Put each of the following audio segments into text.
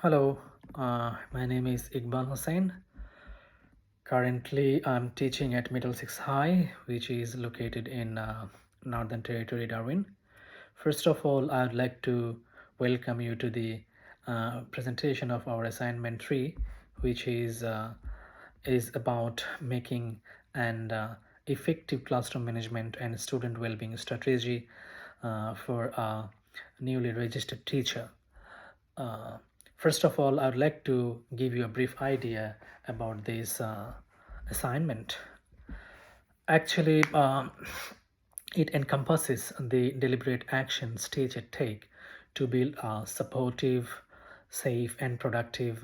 Hello, my name is Iqbal Hussain. Currently, I'm teaching at Middlesex High, which is located in Northern Territory, Darwin. First of all, I'd like to welcome you to the presentation of our assignment 3, which is about making an effective classroom management and student well-being strategy for a newly registered teacher. Uh, First of all, I would like to give you a brief idea about this assignment. Actually, it encompasses the deliberate actions teachers take to build a supportive, safe, and productive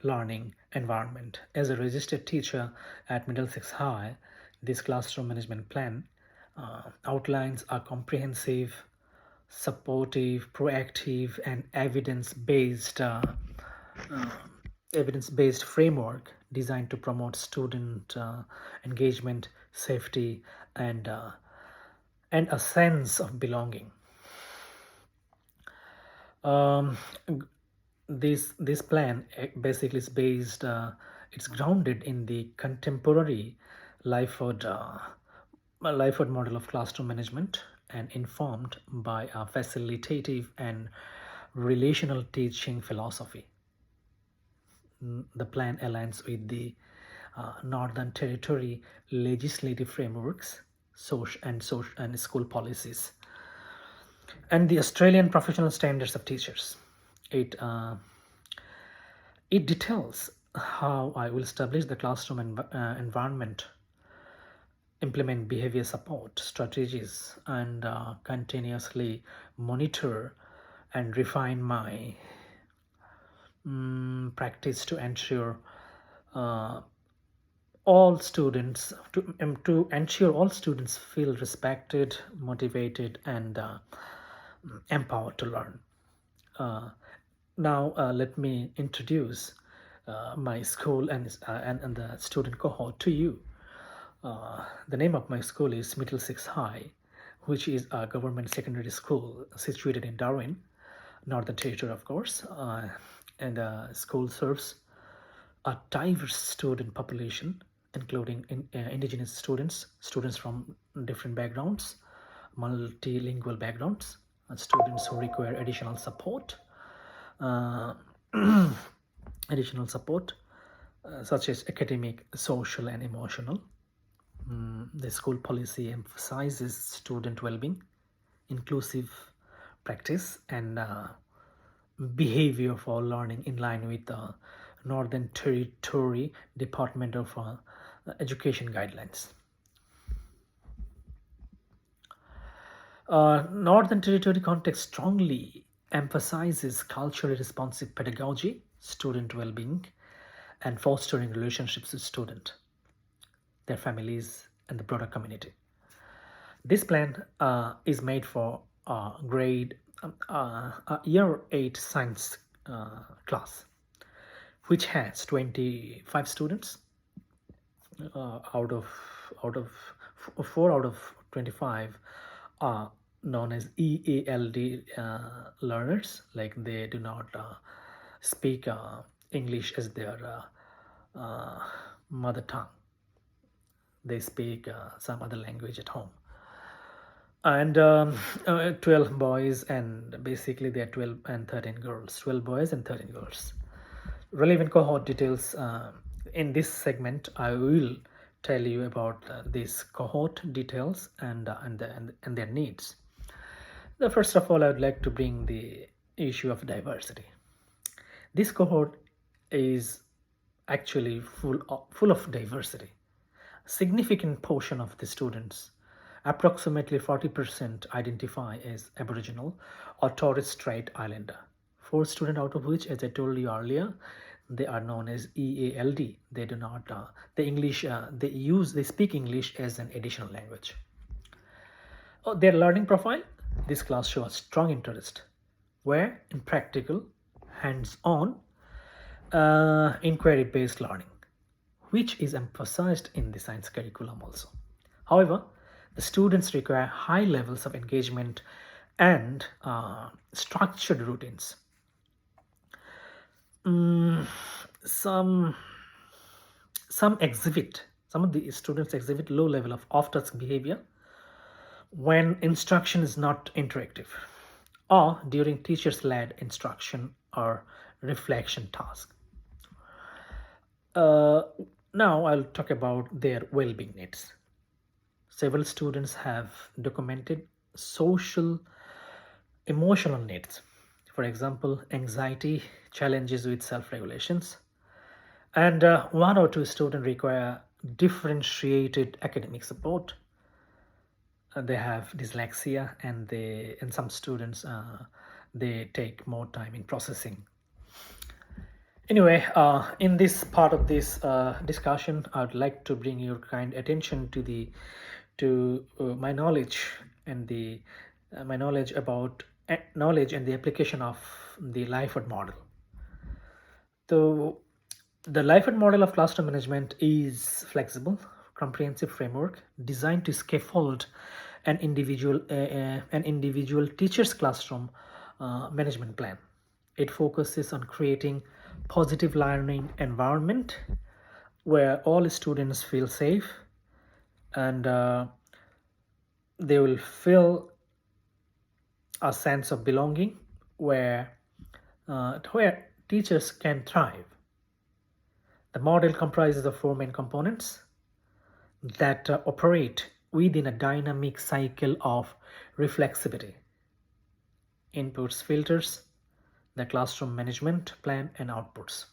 learning environment. As a registered teacher at Middlesex High, this classroom management plan outlines a comprehensive, supportive, proactive, and evidence-based framework designed to promote student engagement, safety, and a sense of belonging. Um, this plan basically is based. It's grounded in the contemporary Lyford Lyford model of classroom management and informed by a facilitative and relational teaching philosophy. The plan aligns with the Northern Territory legislative frameworks, social and school policies, and the Australian professional standards of teachers. It it details how I will establish the classroom environment, implement behavior support strategies, and continuously monitor and refine my practice to ensure uh, to ensure all students feel respected, motivated, and empowered to learn. Now, let me introduce my school and the student cohort to you. The name of my school is Middlesex High, which is a government secondary school situated in Darwin, Northern Territory, of course. And the school serves a diverse student population, including indigenous students from different backgrounds, multilingual backgrounds, and students who require uh, additional support, such as academic, social, and emotional. The school policy emphasizes student well-being, inclusive practice, and behavior for learning in line with the Northern Territory Department of Education guidelines. Northern Territory context strongly emphasizes culturally responsive pedagogy, student well-being, and fostering relationships with students, their families, and the broader community. This plan is made for grade year 8 science class, which has 25 students. Four out of 25 are known as EALD learners, like they do not speak English as their mother tongue. They speak some other language at home. And 12 boys, and basically they are 12 and 13 girls. 12 boys and 13 girls. Relevant cohort details. In this segment, I will tell you about these cohort details and their needs. First of all, I would like to bring the issue of diversity. This cohort is actually full of diversity. Significant portion of the students, approximately 40%, identify as Aboriginal or Torres Strait Islander. 4 students out of which, as I told you earlier, they are known as EALD. They do not they speak English as an additional language. Their learning profile: this class shows strong interest where in practical, hands-on, inquiry-based learning, which is emphasized in the science curriculum also. However, the students require high levels of engagement and structured routines. Mm, some some of the students exhibit low level of off-task behavior when instruction is not interactive or during teachers-led instruction or reflection task. Uh, Now I'll talk about their well-being needs. Several students have documented social emotional needs. For example, anxiety, challenges with self-regulations, and one or two students require differentiated academic support. They have dyslexia, and some students they take more time in processing. Anyway, in this part of this discussion, I'd like to bring your kind attention to the to my knowledge and the my knowledge about knowledge and the application of the Lyford model. So, the Lyford model of classroom management is flexible, comprehensive framework designed to scaffold an individual teacher's classroom management plan. It focuses on creating positive learning environment where all students feel safe and they will feel a sense of belonging where teachers can thrive. The model comprises of four main components that operate within a dynamic cycle of reflexivity: inputs, filters, the classroom management plan, and outputs.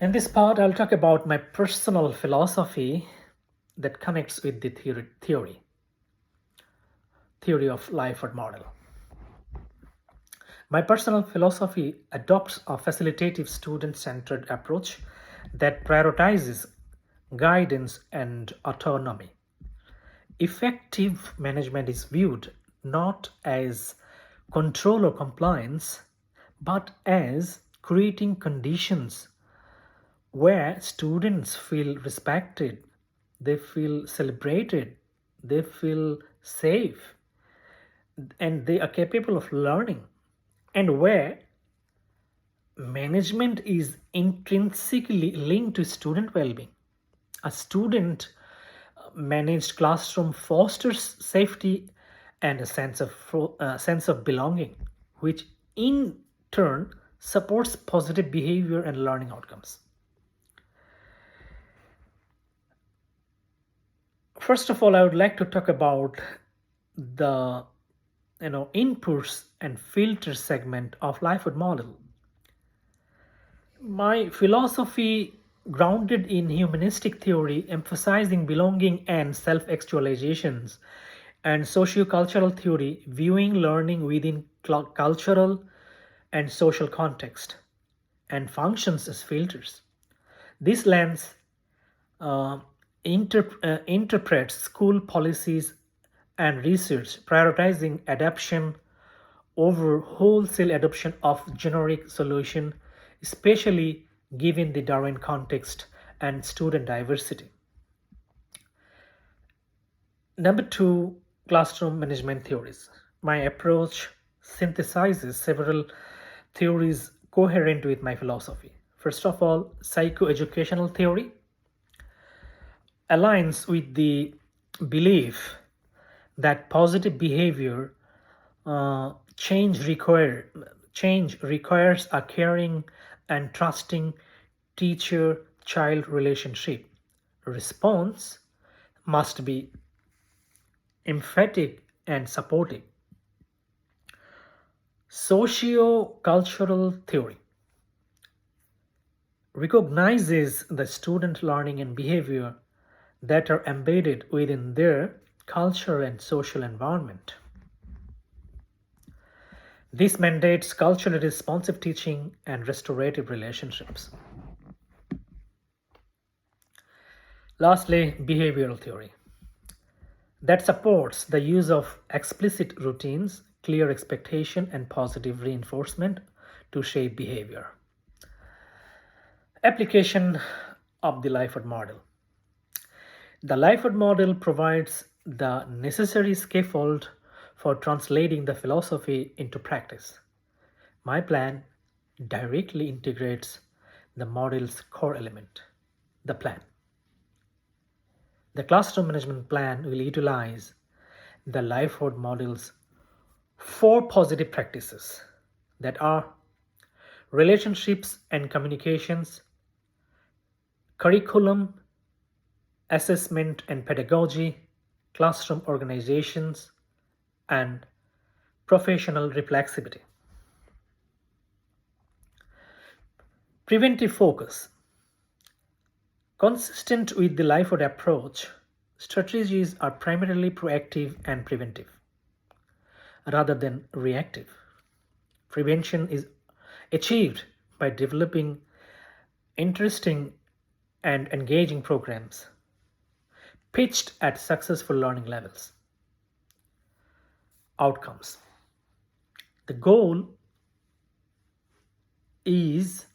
In this part, I'll talk about my personal philosophy that connects with the theory of Lyford model. My personal philosophy adopts a facilitative student-centered approach that prioritizes guidance and autonomy. Effective management is viewed not as control or compliance, but as creating conditions where students feel respected, they feel celebrated, they feel safe, and they are capable of learning, and where management is intrinsically linked to student well-being. A student managed classroom fosters safety and a sense of belonging, which in turn supports positive behavior and learning outcomes. First of all, I would like to talk about the inputs and filter segment of Lyford model. My philosophy, grounded in humanistic theory, emphasizing belonging and self-actualizations, and sociocultural theory, viewing learning within cultural and social context, and functions as filters. This lens uh, interprets school policies and research, prioritizing adaptation over wholesale adoption of generic solution, especially given the Darwin context and student diversity. Number two, classroom management theories. My approach synthesizes several theories coherent with my philosophy. First of all, psychoeducational theory aligns with the belief that positive behavior uh, change require change requires a caring and trusting teacher-child relationship. Response must be emphatic and supportive. Socio-cultural theory recognizes the student learning and behavior that are embedded within their culture and social environment. This mandates culturally responsive teaching and restorative relationships. Lastly, behavioral theory that supports the use of explicit routines, clear expectation, and positive reinforcement to shape behavior. Application of the Lyford model. The Lyford model provides the necessary scaffold for translating the philosophy into practice. My plan directly integrates the model's core element, the plan. The classroom management plan will utilize the Lifeford model's four positive practices that are relationships and communications, curriculum, assessment and pedagogy, classroom organizations, and professional reflexivity. Preventive focus. Consistent with the Lifeford approach, strategies are primarily proactive and preventive rather than reactive. Prevention is achieved by developing interesting and engaging programs pitched at successful learning levels. Outcomes. The goal is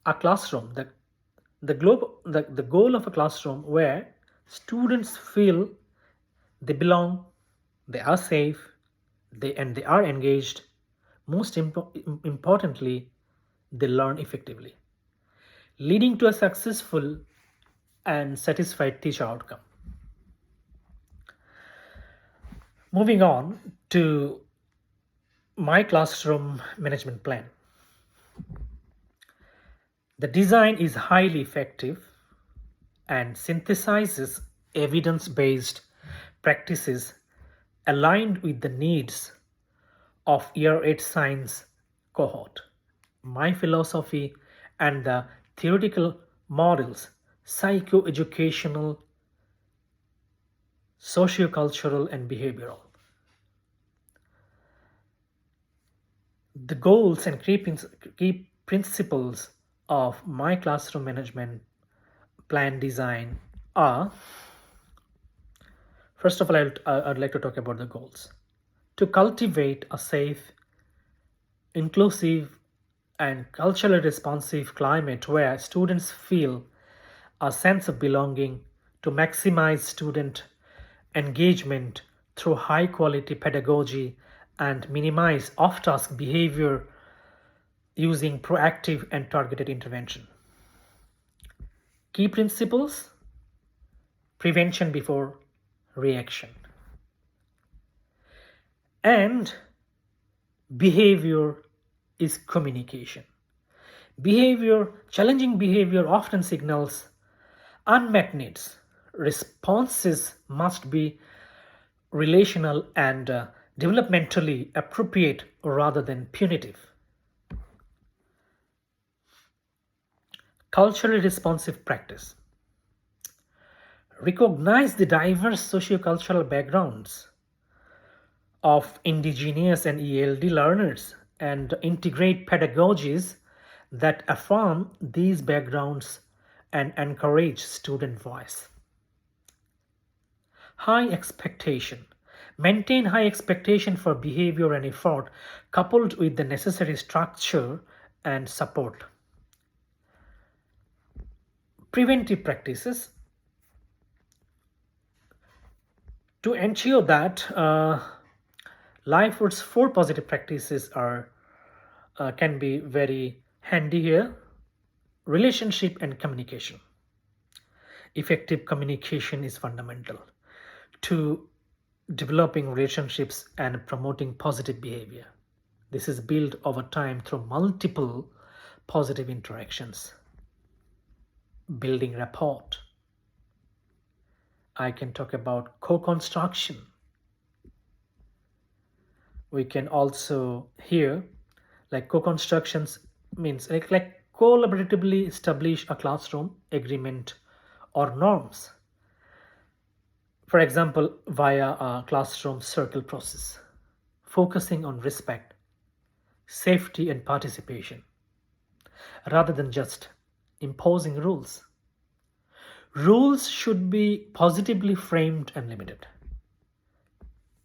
a classroom, the goal of a classroom where students feel they belong, they are safe, they are engaged. Most importantly, they learn effectively, leading to a successful and satisfied teacher outcome. Moving on to my classroom management plan. The design is highly effective and synthesizes evidence based practices aligned with the needs of Year 8 science cohort. My philosophy and the theoretical models, psychoeducational, sociocultural, and behavioral. The goals and key principles of my classroom management plan design are, first of all, I'd like to talk about the goals. To cultivate a safe, inclusive, and culturally responsive climate where students feel a sense of belonging, to maximize student engagement through high quality pedagogy and minimize off task behavior using proactive and targeted intervention. Key principles: prevention before reaction, and behavior is communication. Challenging behavior often signals unmet needs. Responses must be relational and developmentally appropriate rather than punitive. Culturally responsive practice. Recognize the diverse sociocultural backgrounds of indigenous and ELD learners and integrate pedagogies that affirm these backgrounds and encourage student voice. High expectation. Maintain high expectation for behavior and effort coupled with the necessary structure and support. Preventive practices. To ensure that Lifeford's four positive practices can be very handy here. Relationship and communication. Effective communication is fundamental to developing relationships and promoting positive behavior. This is built over time through multiple positive interactions. Building rapport. I can talk about co-construction. We can also here, like co-constructions means like collaboratively establish a classroom agreement or norms. For example, via a classroom circle process, focusing on respect, safety, and participation, rather than just imposing rules. Rules should be positively framed and limited.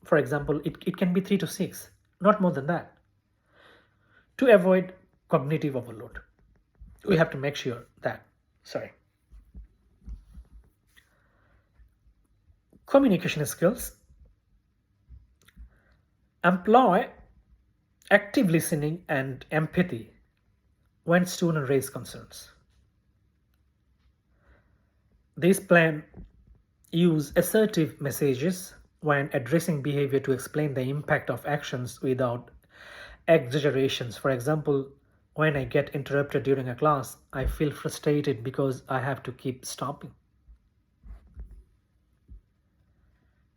For example, it can be 3 to 6, not more than that. To avoid cognitive overload, we have to make sure that, communication skills. Employ active listening and empathy when students raise concerns. This plan use assertive messages when addressing behavior to explain the impact of actions without exaggerations. For example, when I get interrupted during a class, I feel frustrated because I have to keep stopping.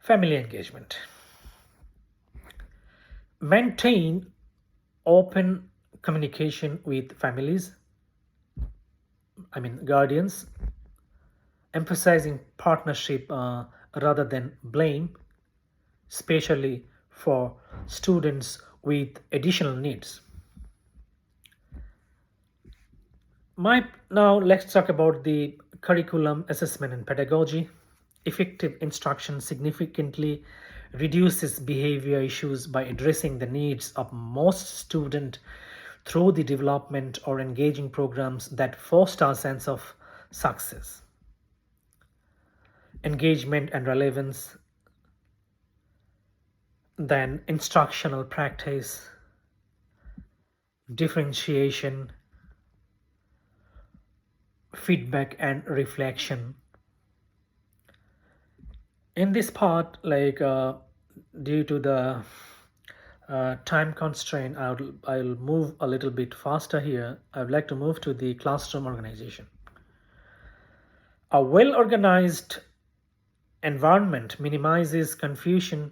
Family engagement. Maintain open communication with families, guardians, emphasizing partnership rather than blame, especially for students with additional needs. Now let's talk about the curriculum assessment and pedagogy. Effective instruction significantly reduces behavior issues by addressing the needs of most students through the development or engaging programs that foster a sense of success, engagement, and relevance. Then instructional practice, differentiation, feedback, and reflection. In this part, due to the time constraint, I'll move a little bit faster here. I would like to move to the classroom organization. A well organized environment minimizes confusion,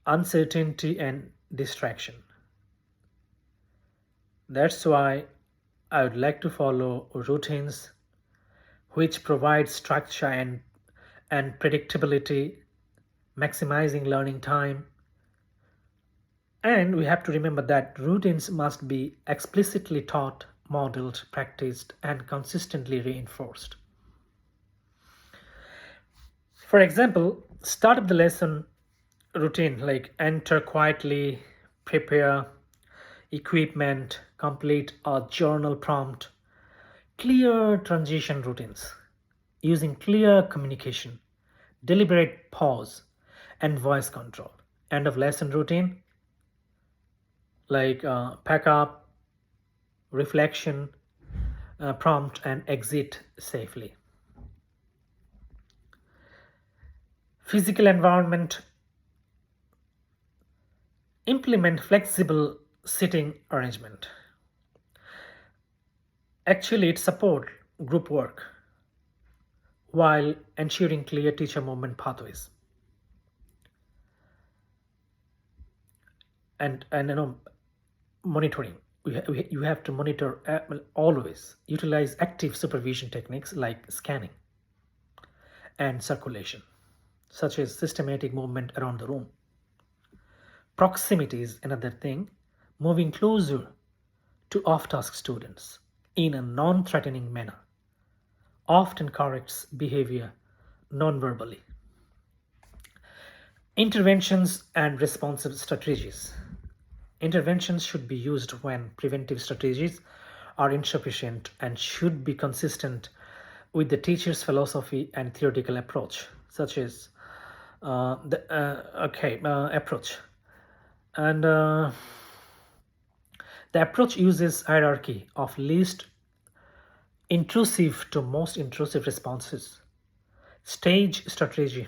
uncertainty, and distraction. That's why I would like to follow routines which provide structure and predictability, maximizing learning time. And we have to remember that routines must be explicitly taught, modeled, practiced, and consistently reinforced. For example, start of the lesson routine like enter quietly, prepare equipment, complete a journal prompt, clear transition routines using clear communication, deliberate pause, and voice control. End of lesson routine pack up, reflection, prompt, and exit safely. Physical environment. Implement flexible sitting arrangement. Actually, it supports group work while ensuring clear teacher movement pathways. And monitoring. You have to monitor always. Utilize active supervision techniques like scanning and circulation, such as systematic movement around the room. Proximity is another thing. Moving closer to off-task students in a non-threatening manner often corrects behavior non-verbally. Interventions and responsive strategies. Interventions should be used when preventive strategies are insufficient and should be consistent with the teacher's philosophy and theoretical approach, such as approach. And the approach uses hierarchy of least intrusive to most intrusive responses. Stage strategy.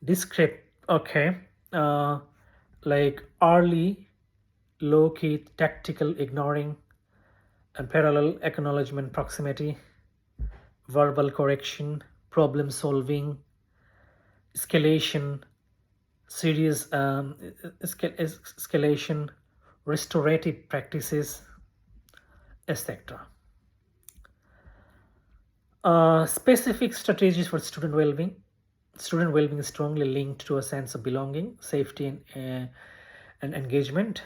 Descript. Like early, low-key, tactical ignoring, and parallel acknowledgement proximity, verbal correction, problem solving, escalation, serious escalation, restorative practices, etc. Specific strategies for student well-being. Student well-being is strongly linked to a sense of belonging, safety, and engagement.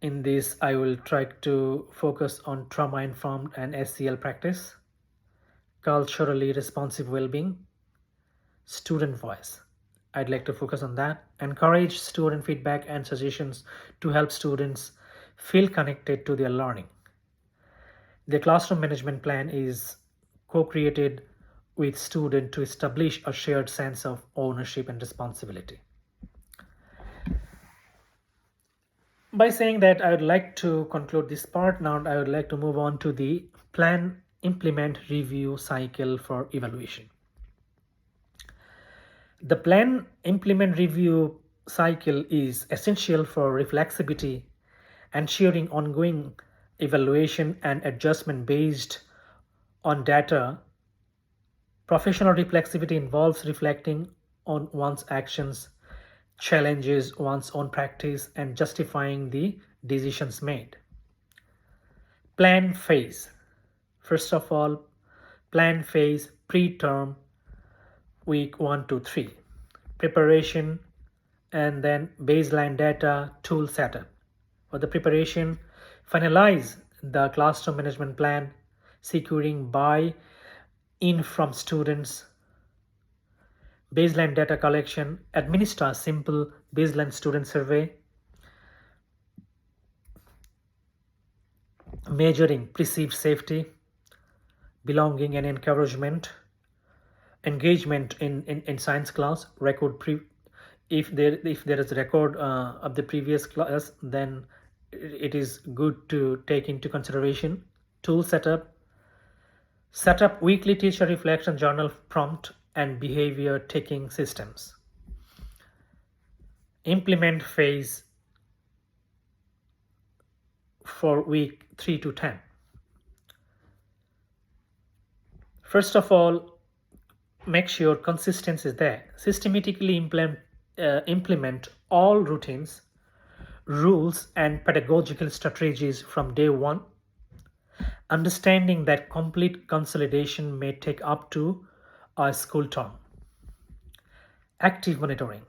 In this, I will try to focus on trauma-informed and SEL practice, culturally responsive well-being, student voice. I'd like to focus on that. Encourage student feedback and suggestions to help students feel connected to their learning. The classroom management plan is co-created with students to establish a shared sense of ownership and responsibility. By saying that, I would like to conclude this part. Now, I would like to move on to the plan, implement, review cycle for evaluation. The plan, implement, review cycle is essential for reflexivity, ensuring ongoing evaluation and adjustment based on data. Professional reflexivity involves reflecting on one's actions, challenges one's own practice, and justifying the decisions made. Plan phase. First of all, plan phase pre-term, week 1 to 3. Preparation, and then baseline data tool setup. For the preparation, finalize the classroom management plan, securing buy-in from students. Baseline data collection, administer a simple baseline student survey. Measuring perceived safety, belonging and encouragement, engagement in science class, record if there is a record of the previous class, then it is good to take into consideration. Tool setup, set up weekly teacher reflection journal prompt and behavior taking systems. Implement phase for week 3 to 10. First of all, make sure consistency is there. Systematically implement all routines, rules, and pedagogical strategies from day one, understanding that complete consolidation may take up to a school term. Active monitoring.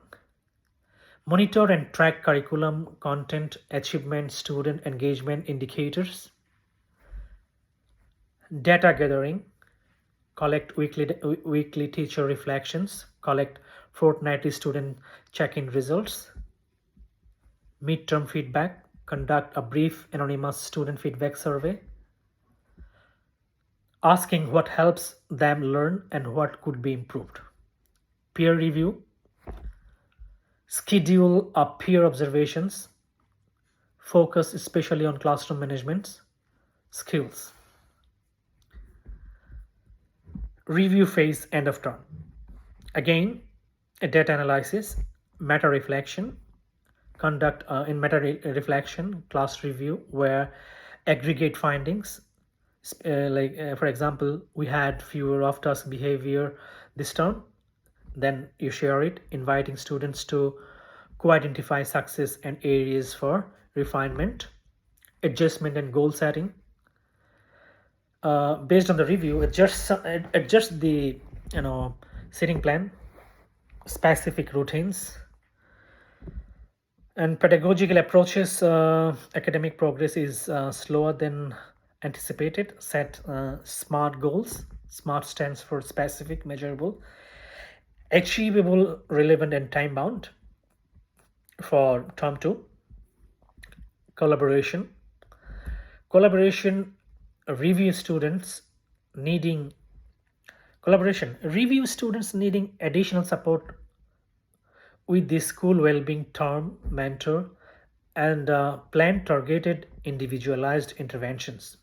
Monitor and track curriculum, content, achievement, student engagement indicators. Data gathering. Collect weekly teacher reflections. Collect fortnightly student check-in results. Midterm feedback. Conduct a brief anonymous student feedback survey, asking what helps them learn and what could be improved. Peer review. Schedule a peer observations. Focus especially on classroom management skills. Review phase, end of term. Again, a data analysis, meta reflection. Conduct in meta reflection class review where aggregate findings, for example, we had fewer off task behavior this term, then you share it, inviting students to co-identify success and areas for refinement. Adjustment and goal setting. Based on the review, adjust the sitting plan, specific routines, and pedagogical approaches. Academic progress is slower than anticipated. Set SMART goals. SMART stands for specific, measurable, achievable, relevant, and time bound. For term 2, collaboration. Review students needing additional support with the school well-being term mentor and plan targeted individualized interventions.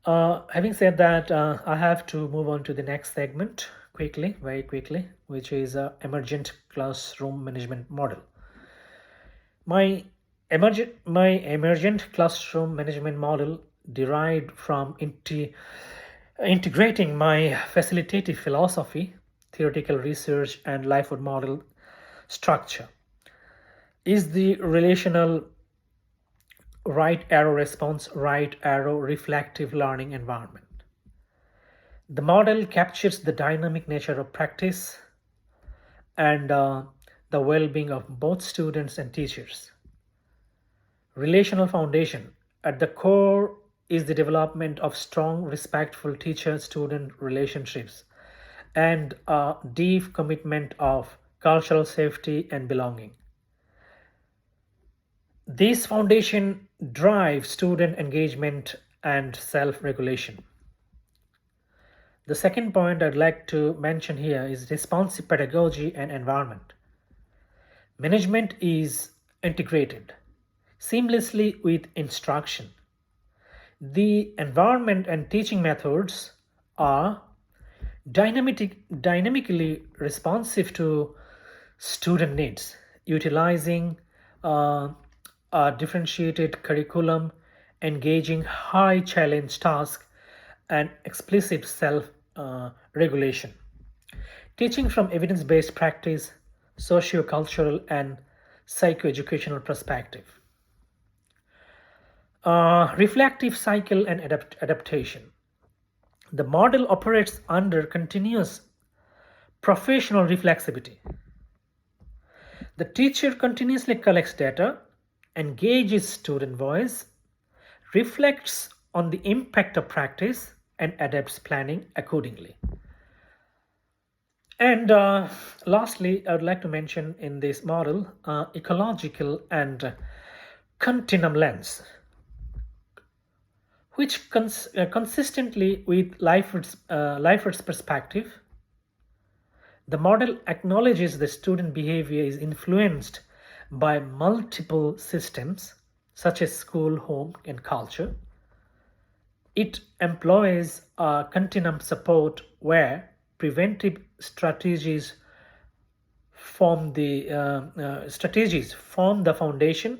Having said that, I have to move on to the next segment very quickly, which is emergent classroom management model. My emergent classroom management model derived from integrating my facilitative philosophy, theoretical research, and livelihood model structure is the relational right arrow response, right arrow reflective learning environment. The model captures the dynamic nature of practice and the well-being of both students and teachers. Relational foundation. At the core is the development of strong, respectful teacher-student relationships and a deep commitment of cultural safety and belonging. This foundation drives student engagement and self-regulation. The second point I'd like to mention here is responsive pedagogy and environment. Management is integrated seamlessly with instruction. The environment and teaching methods are dynamically responsive to student needs, utilizing uh, a differentiated curriculum, engaging high challenge tasks, and explicit self regulation. Teaching from evidence based practice, socio-cultural, and psychoeducational perspective. Reflective cycle and adaptation. The model operates under continuous professional reflexivity. The teacher continuously collects data, engages student voice, reflects on the impact of practice, and adapts planning accordingly. And lastly, I would like to mention in this model ecological and continuum lens, which consistently with Leifert's perspective. The model acknowledges that student behavior is influenced by multiple systems such as school, home, and culture. It employs a continuum support where preventive strategies form the foundation,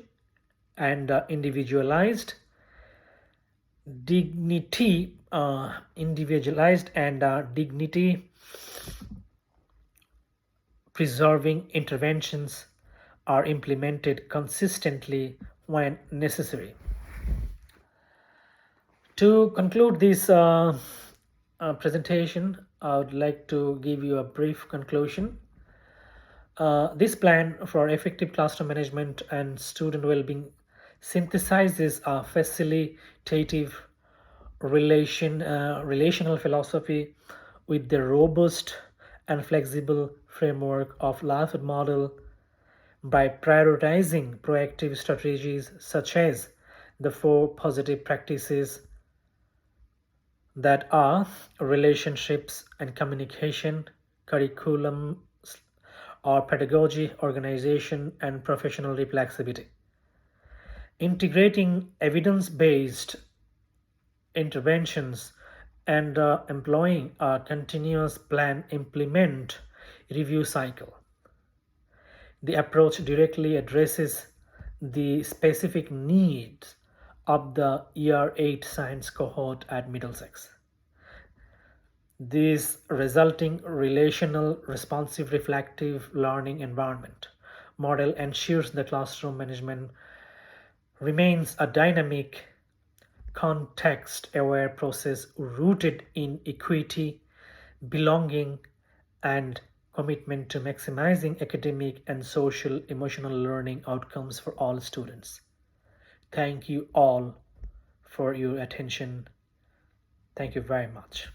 and individualized and dignity preserving interventions are implemented consistently when necessary. To conclude this presentation, I would like to give you a brief conclusion. This plan for effective classroom management and student well-being synthesizes a facilitative relational philosophy with the robust and flexible framework of Leifer model by prioritizing proactive strategies such as the 4 positive practices that are relationships and communication, curriculum or pedagogy, organization, and professional reflexivity. Integrating evidence-based interventions and employing a continuous plan implement review cycle. The approach directly addresses the specific needs of the Year 8 science cohort at Middlesex. This resulting relational, responsive, reflective learning environment model ensures the classroom management remains a dynamic, context-aware process rooted in equity, belonging, and commitment to maximizing academic and social emotional learning outcomes for all students. Thank you all for your attention. Thank you very much.